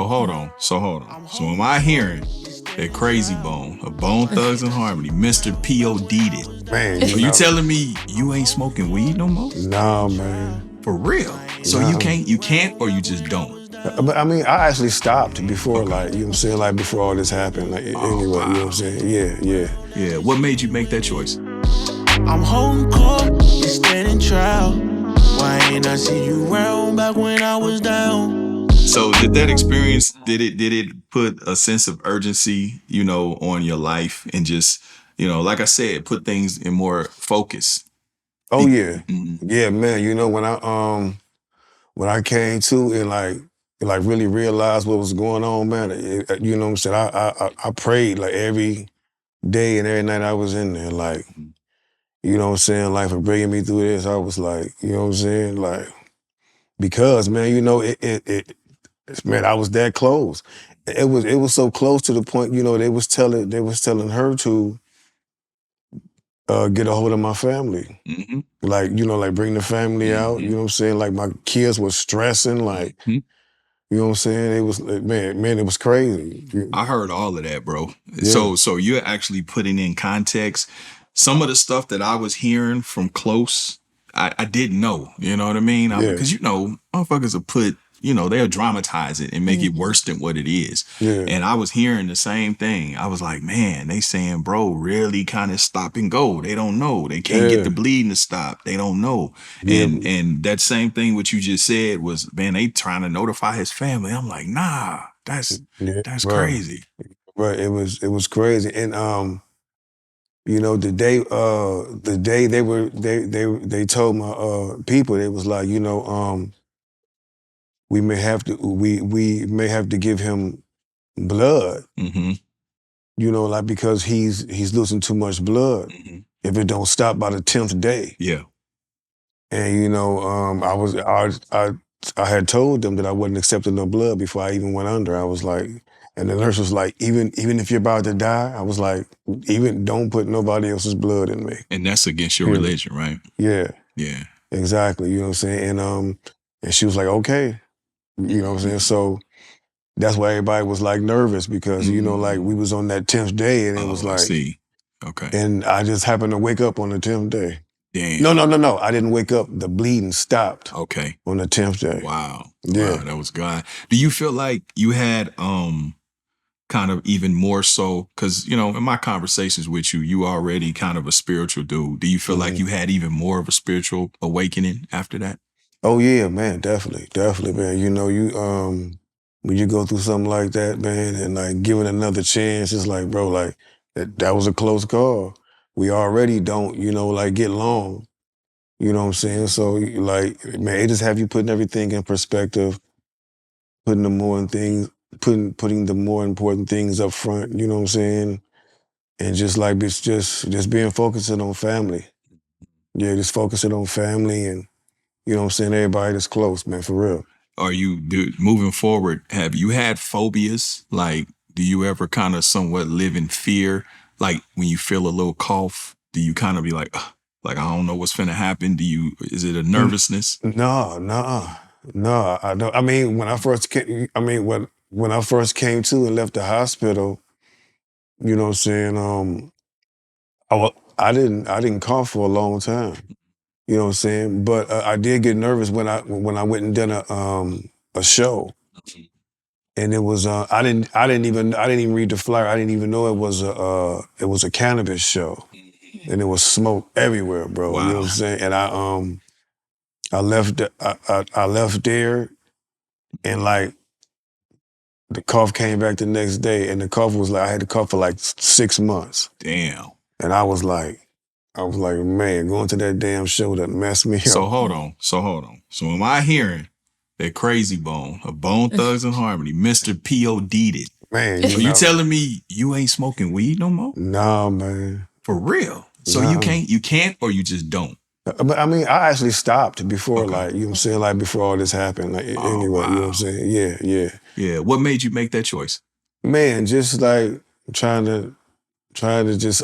hold on. So am I hearing that Krayzie Bone of Bone Thugs and Harmony, Mr. POD'd it? Man, you telling me you ain't smoking weed no more? No, man. For real? So you can't, or you just don't? But I mean, I actually stopped before, like, you know what I'm saying, like before all this happened. Like, anyway, you know what I'm saying? Yeah. What made you make that choice? I'm holding court, you standing trial. Why ain't I see you round back when I was down? So did that experience, did it put a sense of urgency, on your life and just, like I said, put things in more focus? Oh yeah. Yeah, man. When I came to and like really realized what was going on, man, you know what I'm saying? I prayed like every day and every night I was in there, like, you know what I'm saying? Like, for bringing me through this, I was like, you know what I'm saying? Like, because, man, man, I was that close. It was so close to the point, they was telling her to get a hold of my family. Like, like bring the family out, you know what I'm saying? Like, my kids were stressing, like, you know what I'm saying? It was, man, it was crazy. I heard all of that, bro. Yeah. So you're actually putting in context. Some of the stuff that I was hearing from close, I didn't know. You know what I mean? Because, motherfuckers will put, they'll dramatize it and make it worse than what it is. Yeah. And I was hearing the same thing. I was like, man, they saying, bro, really kind of stop and go. They don't know. They can't get the bleeding to stop. They don't know. Yeah. And that same thing what you just said was, man, they trying to notify his family. I'm like, nah, that's crazy. Right. It was crazy. And the day they told my people, they was like, we may have to give him blood. Like, because he's losing too much blood if it don't stop by the 10th day. Yeah. And I had told them that I wasn't accepting no blood before I even went under. I was like, and the nurse was like, even if you're about to die, I was like, even don't put nobody else's blood in me. And that's against your religion, right? Yeah. Yeah. Exactly. You know what I'm saying? And she was like, okay. You know what I'm saying? So that's why everybody was like nervous because, like we was on that 10th day and it was like, I see. Okay. And I just happened to wake up on the 10th day. Damn. No. I didn't wake up. The bleeding stopped. Okay. On the 10th day. Wow. Yeah. Wow, that was God. Do you feel like you had kind of even more so, because, in my conversations with you, you already kind of a spiritual dude. Do you feel like you had even more of a spiritual awakening after that? Oh yeah, man, definitely, man. When you go through something like that, man, and like giving another chance, it's like, bro, like that was a close call. We already don't, like get along. You know what I'm saying? So like, man, it just have you putting everything in perspective, putting the more important things up front, you know what I'm saying? And just like it's just being focusing on family. Yeah, just focusing on family and, you know what I'm saying, everybody that's close, man, for real. Are you, moving forward, have you had phobias? Like, do you ever kind of somewhat live in fear? Like, when you feel a little cough, do you kind of be like, I don't know what's finna happen? Is it a nervousness? No, I don't. I mean, when I first came, when I first came to and left the hospital, you know what I'm saying, I didn't cough for a long time. You know what I'm saying? But I did get nervous when I went and did a show. And it was I didn't even read the flyer. I didn't even know it was a cannabis show. And it was smoke everywhere, bro. Wow. You know what I'm saying? And I left there and like the cough came back the next day and the cough was like I had the cough for like 6 months. Damn. And I was like, man, going to that damn show that messed me up. So hold on. So am I hearing that Krayzie Bone of Bone Thugs and Harmony, Mr. POD'd it? Man, you telling me you ain't smoking weed no more? Nah, man. For real? So you can't, or you just don't? But I mean, I actually stopped before, like, you know what I'm saying, like before all this happened. Like, anyway, you know what I'm saying? Yeah. Yeah. What made you make that choice? Man, just like trying to just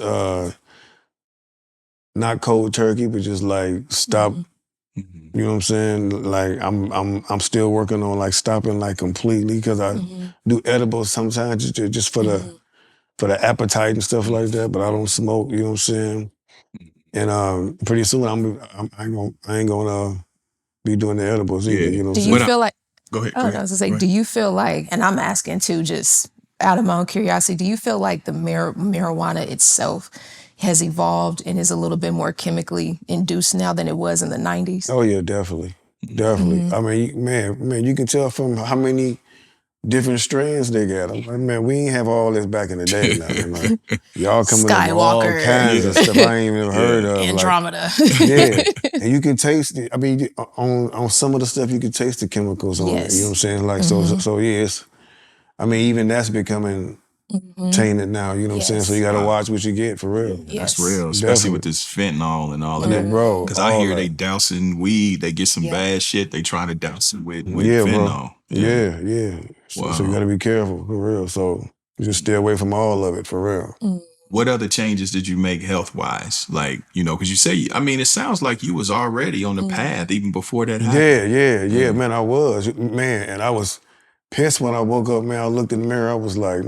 not cold turkey, but just like stop You know what I'm saying? Like I'm still working on like stopping like completely because I do edibles sometimes just for the appetite and stuff like that. But I don't smoke. You know what I'm saying? And pretty soon I ain't gonna be doing the edibles either. You know what Do I'm you saying? feel like? Go ahead. Oh, no, I was gonna say, do you feel like? And I'm asking too, just out of my own curiosity. Do you feel like the marijuana itself has evolved and is a little bit more chemically induced now than it was in the 90s? Oh yeah, definitely. I mean, man, you can tell from how many different strands they got. I'm like, man, we ain't have all this back in the day now. I'm like, y'all coming up with all Skywalker. kinds of stuff I ain't even heard of. Andromeda. Like, and you can taste it. I mean, on some of the stuff you can taste the chemicals on it. You know what I'm saying? Like so yes. I mean, even that's becoming tainted now, you know what I'm saying? So you gotta watch what you get for real. That's real, especially with this fentanyl and all of that. Bro. Because I hear they dousing weed, they get some bad shit, they trying to douse it with fentanyl. Bro. Yeah. So you gotta be careful, for real. So you just stay away from all of it, for real. What other changes did you make health-wise? Like, you know, because you say, I mean, it sounds like you was already on the path even before that happened. Yeah, man, I was. Man, and I was pissed when I woke up, man. I looked in the mirror, I was like,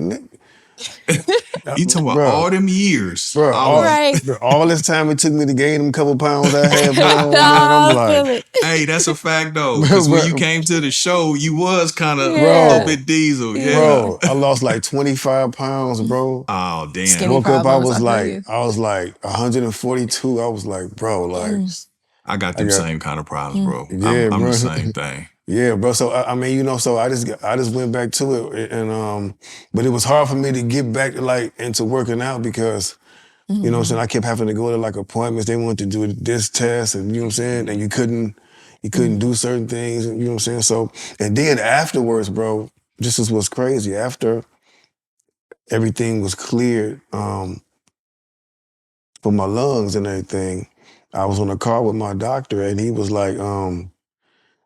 You talking about all them years. Bro, all this time it took me to gain them couple pounds I had, bro. Man, I'm like, hey, that's a fact though. Because when you came to the show, you was kind of a little bit diesel. Yeah. Bro, I lost like 25 pounds, bro. Oh, damn. Skinny woke up, I was problems, like 142. I was like, bro, like. I got them same kind of problems, bro. Yeah, I'm bro. the same thing. Yeah, bro. So I mean, you know, so I just went back to it, and but it was hard for me to get back like into working out because, you know what I'm saying, I kept having to go to like appointments. They wanted to do this test, and you know what I'm saying, and you couldn't do certain things, and you know what I'm saying. So and then afterwards, bro, this is what's crazy. After everything was cleared for my lungs and everything, I was on a call with my doctor, and he was like,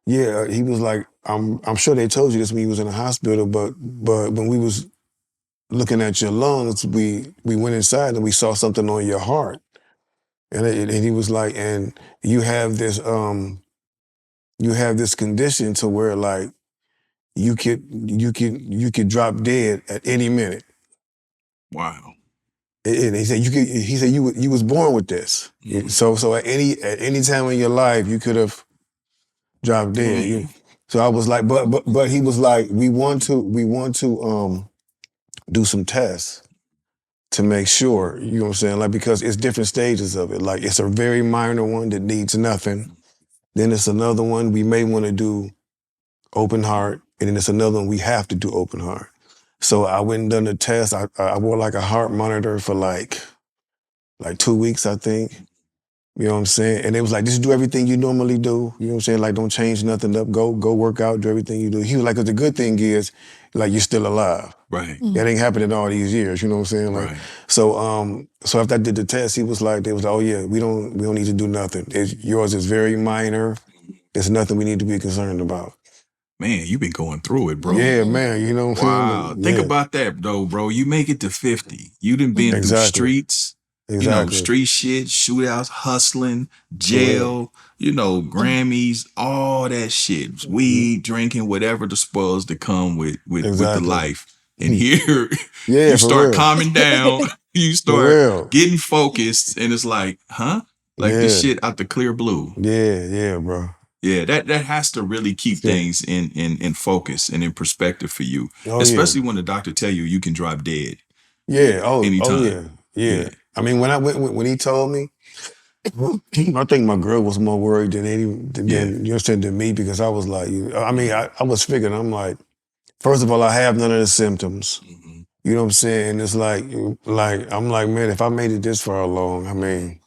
yeah, he was like, I'm sure they told you this when you was in the hospital, but when we was looking at your lungs, we went inside and we saw something on your heart, and he was like, and you have this condition to where like you could drop dead at any minute. Wow. And he said you was born with this. So at any time in your life you could have dropped dead. So I was like, but he was like, we want to do some tests to make sure, you know what I'm saying? Like, because it's different stages of it. Like, it's a very minor one that needs nothing. Then it's another one we may want to do open heart, and then it's another one we have to do open heart. So I went and done the test. I wore like a heart monitor for like 2 weeks, I think. You know what I'm saying? And it was like, just do everything you normally do. You know what I'm saying? Like, don't change nothing up. Go work out, do everything you do. He was like, 'cause the good thing is, like, you're still alive. Right. That ain't happened in all these years, you know what I'm saying? Like, so after I did the test, they was like, oh yeah, we don't need to do nothing. Yours is very minor. There's nothing we need to be concerned about. Man, you've been going through it, bro. Yeah, man, you know what I'm saying? Wow. Think about that, though, bro. You make it to 50. You done been through streets. You know, street shit, shootouts, hustling, jail, you know, Grammys, all that shit. Weed, drinking, whatever the spoils that come with the life. And here, you start calming down, you start getting focused, and it's like, huh? Like this shit out the clear blue. Yeah, bro. Yeah, that has to really keep things in focus and in perspective for you. Especially when the doctor tell you you can drop dead. Yeah, anytime. Yeah. I mean, when he told me, I think my girl was more worried than than me, because I was like, I mean, I was figuring, I'm like, first of all, I have none of the symptoms. You know what I'm saying? It's like I'm like, man, if I made it this far along, I mean,